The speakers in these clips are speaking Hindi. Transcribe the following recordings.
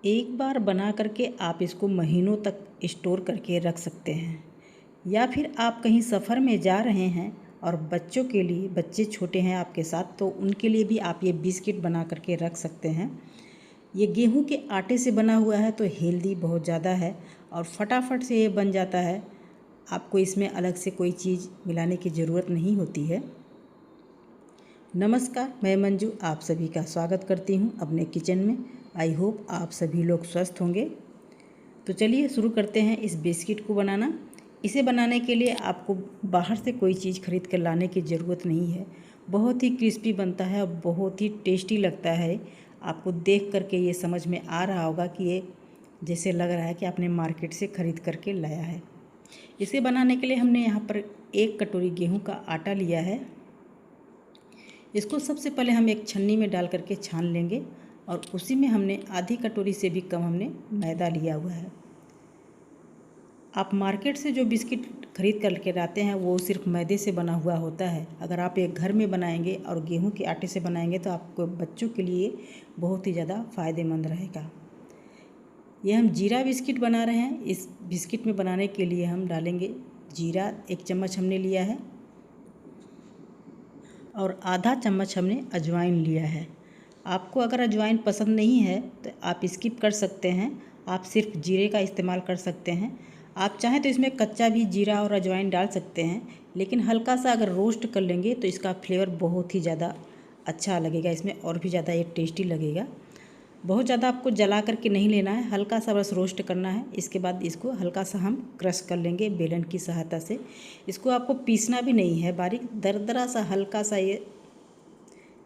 एक बार बना करके आप इसको महीनों तक स्टोर करके रख सकते हैं। या फिर आप कहीं सफ़र में जा रहे हैं और बच्चों के लिए, बच्चे छोटे हैं आपके साथ, तो उनके लिए भी आप ये बिस्किट बना करके रख सकते हैं। ये गेहूं के आटे से बना हुआ है तो हेल्दी बहुत ज़्यादा है और फटाफट से ये बन जाता है। आपको इसमें अलग से कोई चीज़ मिलाने की ज़रूरत नहीं होती है। नमस्कार, मैं मंजू आप सभी का स्वागत करती हूँ अपने किचन में। आई होप आप सभी लोग स्वस्थ होंगे। तो चलिए शुरू करते हैं इस बिस्किट को बनाना। इसे बनाने के लिए आपको बाहर से कोई चीज़ खरीद कर लाने की ज़रूरत नहीं है। बहुत ही क्रिस्पी बनता है और बहुत ही टेस्टी लगता है। आपको देख करके ये समझ में आ रहा होगा कि ये जैसे लग रहा है कि आपने मार्केट से ख़रीद करके लाया है। इसे बनाने के लिए हमने यहाँ पर 1 कटोरी गेहूँ का आटा लिया है। इसको सबसे पहले हम एक छन्नी में डाल करके छान लेंगे और उसी में हमने आधी कटोरी से भी कम हमने मैदा लिया हुआ है। आप मार्केट से जो बिस्किट खरीद करके लाते हैं वो सिर्फ मैदे से बना हुआ होता है। अगर आप एक घर में बनाएंगे और गेहूं के आटे से बनाएंगे तो आपको बच्चों के लिए बहुत ही ज़्यादा फ़ायदेमंद रहेगा। ये हम जीरा बिस्किट बना रहे हैं। इस बिस्किट में बनाने के लिए हम डालेंगे जीरा, 1 चम्मच हमने लिया है और आधा चम्मच हमने अजवाइन लिया है। आपको अगर अजवाइन पसंद नहीं है तो आप स्किप कर सकते हैं, आप सिर्फ जीरे का इस्तेमाल कर सकते हैं। आप चाहें तो इसमें कच्चा भी जीरा और अजवाइन डाल सकते हैं, लेकिन हल्का सा अगर रोस्ट कर लेंगे तो इसका फ्लेवर बहुत ही ज़्यादा अच्छा लगेगा, इसमें और भी ज़्यादा ये टेस्टी लगेगा। बहुत ज़्यादा आपको जला करके नहीं लेना है, हल्का सा बस रोस्ट करना है। इसके बाद इसको हल्का सा हम क्रश कर लेंगे बेलन की सहायता से। इसको आपको पीसना भी नहीं है, बारीक दरदरा सा हल्का सा ये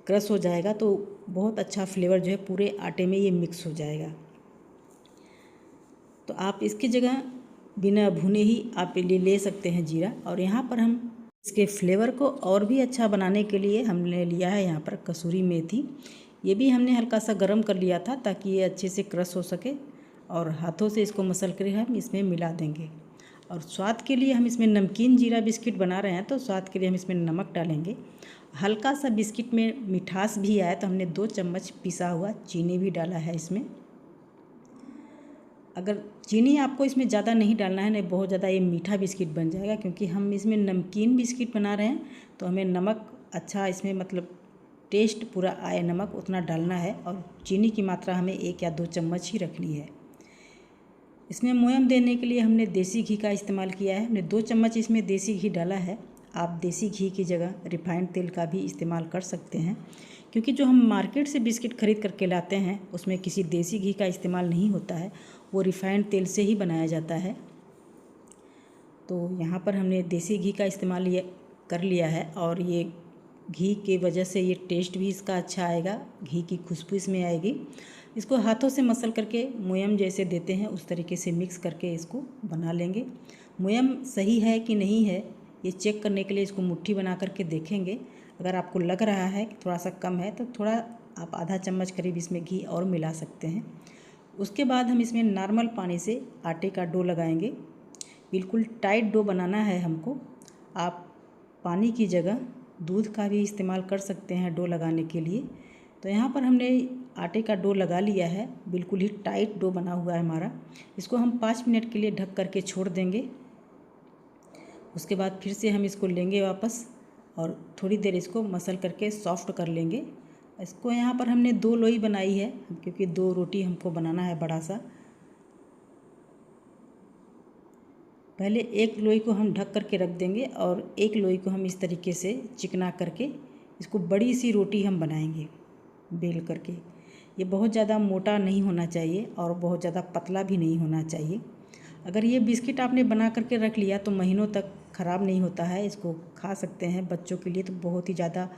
क्रश हो जाएगा तो बहुत अच्छा फ्लेवर जो है पूरे आटे में ये मिक्स हो जाएगा। तो आप इसकी जगह बिना भुने ही आप ले सकते हैं जीरा। और यहाँ पर हम इसके फ्लेवर को और भी अच्छा बनाने के लिए हमने लिया है यहाँ पर कसूरी मेथी। ये भी हमने हल्का सा गर्म कर लिया था ताकि ये अच्छे से क्रश हो सके और हाथों से इसको मसल कर हम इसमें मिला देंगे। और स्वाद के लिए हम इसमें नमकीन जीरा बिस्किट बना रहे हैं तो स्वाद के लिए हम इसमें नमक डालेंगे। हल्का सा बिस्किट में मिठास भी आया तो हमने 2 चम्मच पिसा हुआ चीनी भी डाला है इसमें। अगर चीनी आपको इसमें ज़्यादा नहीं डालना है, नहीं बहुत ज़्यादा ये मीठा बिस्किट बन जाएगा, क्योंकि हम इसमें नमकीन बिस्किट बना रहे हैं तो हमें नमक अच्छा इसमें मतलब टेस्ट पूरा आए नमक उतना डालना है। और चीनी की मात्रा हमें 1 या 2 चम्मच ही रखनी है। इसमें मोयम देने के लिए हमने देसी घी का इस्तेमाल किया है। हमने 2 चम्मच इसमें देसी घी डाला है। आप देसी घी की जगह रिफाइंड तेल का भी इस्तेमाल कर सकते हैं, क्योंकि जो हम मार्केट से बिस्किट खरीद करके लाते हैं उसमें किसी देसी घी का इस्तेमाल नहीं होता है, वो रिफाइंड तेल से ही बनाया जाता है। तो यहाँ पर हमने देसी घी का इस्तेमाल ये कर लिया है और ये घी की वजह से ये टेस्ट भी इसका अच्छा आएगा, घी की खुशबू इसमें आएगी। इसको हाथों से मसल करके मोयम जैसे देते हैं उस तरीके से मिक्स करके इसको बना लेंगे। मोयम सही है कि नहीं है ये चेक करने के लिए इसको मुट्ठी बना करके देखेंगे। अगर आपको लग रहा है कि थोड़ा सा कम है तो थोड़ा आप आधा चम्मच करीब इसमें घी और मिला सकते हैं। उसके बाद हम इसमें नॉर्मल पानी से आटे का डो लगाएंगे। बिल्कुल टाइट डो बनाना है हमको। आप पानी की जगह दूध का भी इस्तेमाल कर सकते हैं डो लगाने के लिए। तो यहाँ पर हमने आटे का डो लगा लिया है, बिल्कुल ही टाइट डो बना हुआ है हमारा। इसको हम 5 मिनट के लिए ढक करके छोड़ देंगे। उसके बाद फिर से हम इसको लेंगे वापस और थोड़ी देर इसको मसल करके सॉफ्ट कर लेंगे। इसको यहाँ पर हमने 2 लोई बनाई है, क्योंकि 2 रोटी हमको बनाना है बड़ा सा। पहले 1 लोई को हम ढक करके रख देंगे और 1 लोई को हम इस तरीके से चिकना करके इसको बड़ी सी रोटी हम बनाएंगे बेल करके। ये बहुत ज़्यादा मोटा नहीं होना चाहिए और बहुत ज़्यादा पतला भी नहीं होना चाहिए। अगर ये बिस्किट आपने बना करके रख लिया तो महीनों तक ख़राब नहीं होता है, इसको खा सकते हैं। बच्चों के लिए तो बहुत ही ज़्यादा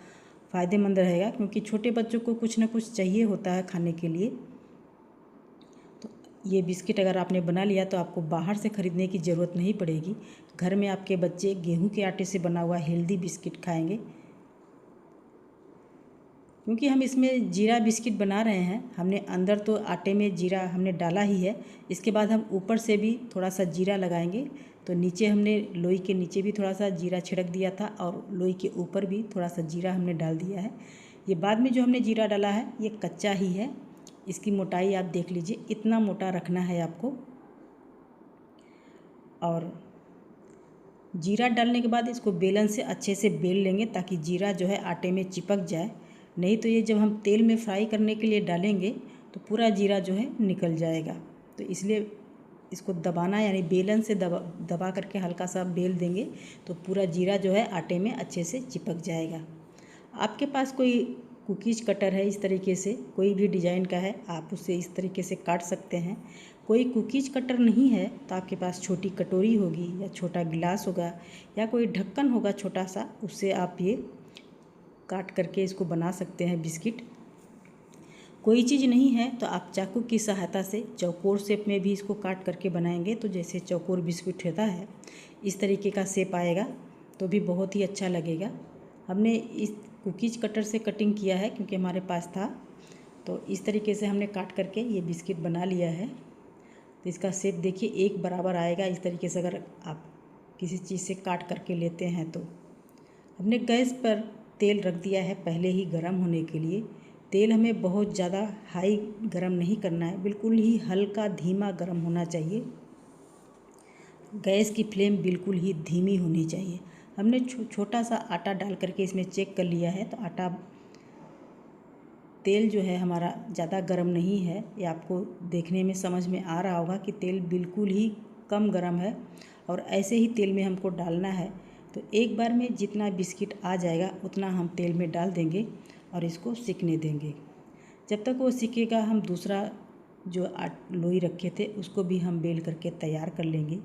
फ़ायदेमंद रहेगा, क्योंकि छोटे बच्चों को कुछ ना कुछ चाहिए होता है खाने के लिए। तो ये बिस्किट अगर आपने बना लिया तो आपको बाहर से ख़रीदने की ज़रूरत नहीं पड़ेगी। घर में आपके बच्चे गेहूं के आटे से बना हुआ हेल्दी बिस्किट खाएंगे। क्योंकि हम इसमें जीरा बिस्किट बना रहे हैं, हमने अंदर तो आटे में जीरा हमने डाला ही है, इसके बाद हम ऊपर से भी थोड़ा सा जीरा लगाएंगे। तो नीचे हमने लोई के नीचे भी थोड़ा सा जीरा छिड़क दिया था और लोई के ऊपर भी थोड़ा सा जीरा हमने डाल दिया है। ये बाद में जो हमने जीरा डाला है ये कच्चा ही है, इसकी मोटाई आप देख लीजिए, इतना मोटा रखना है आपको। और जीरा डालने के बाद इसको बेलन से अच्छे से बेल लेंगे ताकि जीरा जो है आटे में चिपक जाए। नहीं तो ये जब हम तेल में फ्राई करने के लिए डालेंगे तो पूरा जीरा जो है निकल जाएगा। तो इसलिए इसको दबाना, यानी बेलन से दबा करके हल्का सा बेल देंगे तो पूरा जीरा जो है आटे में अच्छे से चिपक जाएगा। आपके पास कोई कुकीज़ कटर है इस तरीके से, कोई भी डिज़ाइन का है, आप उससे इस तरीके से काट सकते हैं। कोई कुकीज़ कटर नहीं है तो आपके पास छोटी कटोरी होगी या छोटा गिलास होगा या कोई ढक्कन होगा छोटा सा, उससे आप ये काट करके इसको बना सकते हैं बिस्किट। कोई चीज़ नहीं है तो आप चाकू की सहायता से चौकोर शेप में भी इसको काट करके बनाएंगे तो जैसे चौकोर बिस्कुट होता है इस तरीके का शेप आएगा तो भी बहुत ही अच्छा लगेगा। हमने इस कुकीज़ कटर से कटिंग किया है क्योंकि हमारे पास था, तो इस तरीके से हमने काट करके ये बिस्किट बना लिया है। तो इसका शेप देखिए एक बराबर आएगा इस तरीके से, अगर आप किसी चीज़ से काट करके लेते हैं तो। हमने गैस पर तेल रख दिया है पहले ही गर्म होने के लिए। तेल हमें बहुत ज़्यादा हाई गरम नहीं करना है, बिल्कुल ही हल्का धीमा गरम होना चाहिए। गैस की फ्लेम बिल्कुल ही धीमी होनी चाहिए। हमने छोटा सा आटा डाल करके इसमें चेक कर लिया है, तो आटा तेल जो है हमारा ज़्यादा गरम नहीं है। ये आपको देखने में समझ में आ रहा होगा कि तेल बिल्कुल ही कम गरम है और ऐसे ही तेल में हमको डालना है। तो एक बार में जितना बिस्किट आ जाएगा उतना हम तेल में डाल देंगे और इसको सिकने देंगे। जब तक वो सिकेगा हम दूसरा जो लोई रखे थे उसको भी हम बेल करके तैयार कर लेंगे।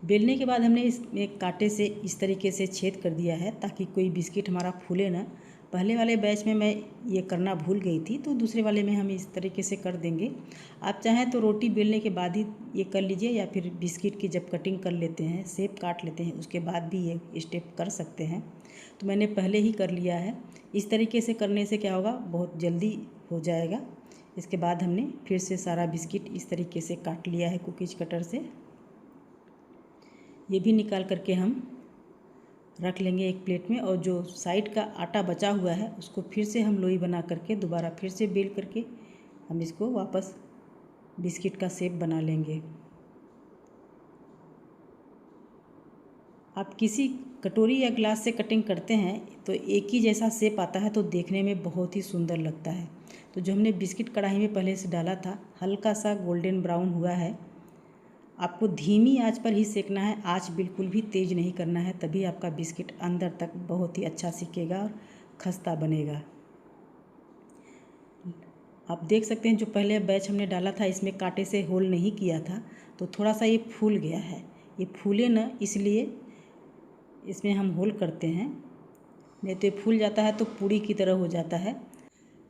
बेलने के बाद हमने इसमें कांटे से इस तरीके से छेद कर दिया है ताकि कोई बिस्किट हमारा फूले ना। पहले वाले बैच में मैं ये करना भूल गई थी, तो दूसरे वाले में हम इस तरीके से कर देंगे। आप चाहें तो रोटी बेलने के बाद ही ये कर लीजिए या फिर बिस्किट की जब कटिंग कर लेते हैं, शेप काट लेते हैं, उसके बाद भी ये स्टेप कर सकते हैं। तो मैंने पहले ही कर लिया है। इस तरीके से करने से क्या होगा, बहुत जल्दी हो जाएगा। इसके बाद हमने फिर से सारा बिस्किट इस तरीके से काट लिया है कुकीज़ कटर से। ये भी निकाल करके हम रख लेंगे एक प्लेट में, और जो साइड का आटा बचा हुआ है उसको फिर से हम लोई बना करके दोबारा फिर से बेल करके हम इसको वापस बिस्किट का शेप बना लेंगे। आप किसी कटोरी या ग्लास से कटिंग करते हैं तो एक ही जैसा शेप आता है तो देखने में बहुत ही सुंदर लगता है। तो जो हमने बिस्किट कढ़ाई में पहले से डाला था हल्का सा गोल्डन ब्राउन हुआ है। आपको धीमी आंच पर ही सेकना है, आंच बिल्कुल भी तेज़ नहीं करना है, तभी आपका बिस्किट अंदर तक बहुत ही अच्छा सिकेगा और खस्ता बनेगा। आप देख सकते हैं जो पहले बैच हमने डाला था इसमें कांटे से होल नहीं किया था तो थोड़ा सा ये फूल गया है। ये फूले ना, इसलिए इसमें हम होल करते हैं, नहीं तो ये फूल जाता है तो पूरी की तरह हो जाता है।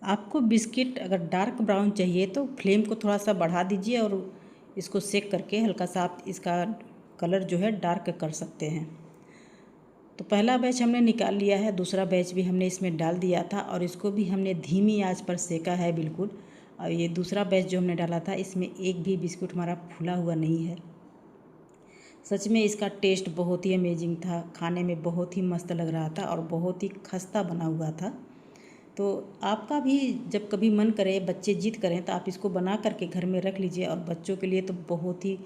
आपको बिस्किट अगर डार्क ब्राउन चाहिए तो फ्लेम को थोड़ा सा बढ़ा दीजिए और इसको सेक करके हल्का सा आप इसका कलर जो है डार्क कर सकते हैं। तो पहला बैच हमने निकाल लिया है, दूसरा बैच भी हमने इसमें डाल दिया था और इसको भी हमने धीमी आंच पर सेका है बिल्कुल। और ये दूसरा बैच जो हमने डाला था इसमें एक भी बिस्कुट हमारा फूला हुआ नहीं है। सच में इसका टेस्ट बहुत ही अमेजिंग था, खाने में बहुत ही मस्त लग रहा था और बहुत ही खस्ता बना हुआ था। तो आपका भी जब कभी मन करे, बच्चे जिद करें, तो आप इसको बना करके घर में रख लीजिए। और बच्चों के लिए तो बहुत ही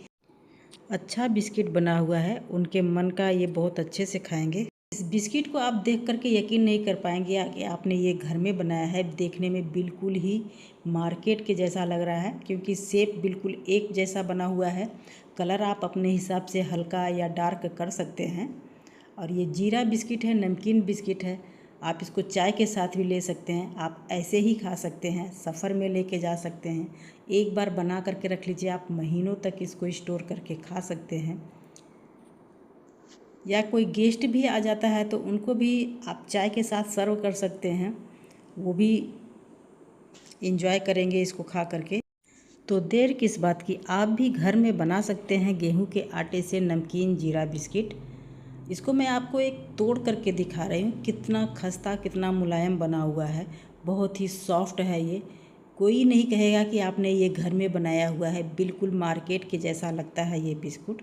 अच्छा बिस्किट बना हुआ है, उनके मन का ये बहुत अच्छे से खाएंगे। इस बिस्किट को आप देख करके यकीन नहीं कर पाएंगे कि आपने ये घर में बनाया है। देखने में बिल्कुल ही मार्केट के जैसा लग रहा है क्योंकि शेप बिल्कुल एक जैसा बना हुआ है। कलर आप अपने हिसाब से हल्का या डार्क कर सकते हैं। और ये जीरा बिस्किट है, नमकीन बिस्किट है। आप इसको चाय के साथ भी ले सकते हैं, आप ऐसे ही खा सकते हैं, सफ़र में लेके जा सकते हैं। एक बार बना करके रख लीजिए, आप महीनों तक इसको स्टोर करके खा सकते हैं। या कोई गेस्ट भी आ जाता है तो उनको भी आप चाय के साथ सर्व कर सकते हैं, वो भी इंजॉय करेंगे इसको खा करके। तो देर किस बात की, आप भी घर में बना सकते हैं गेहूं के आटे से नमकीन जीरा बिस्किट। इसको मैं आपको एक तोड़ करके दिखा रही हूँ, कितना खस्ता कितना मुलायम बना हुआ है, बहुत ही सॉफ्ट है ये। कोई नहीं कहेगा कि आपने ये घर में बनाया हुआ है, बिल्कुल मार्केट के जैसा लगता है ये बिस्कुट।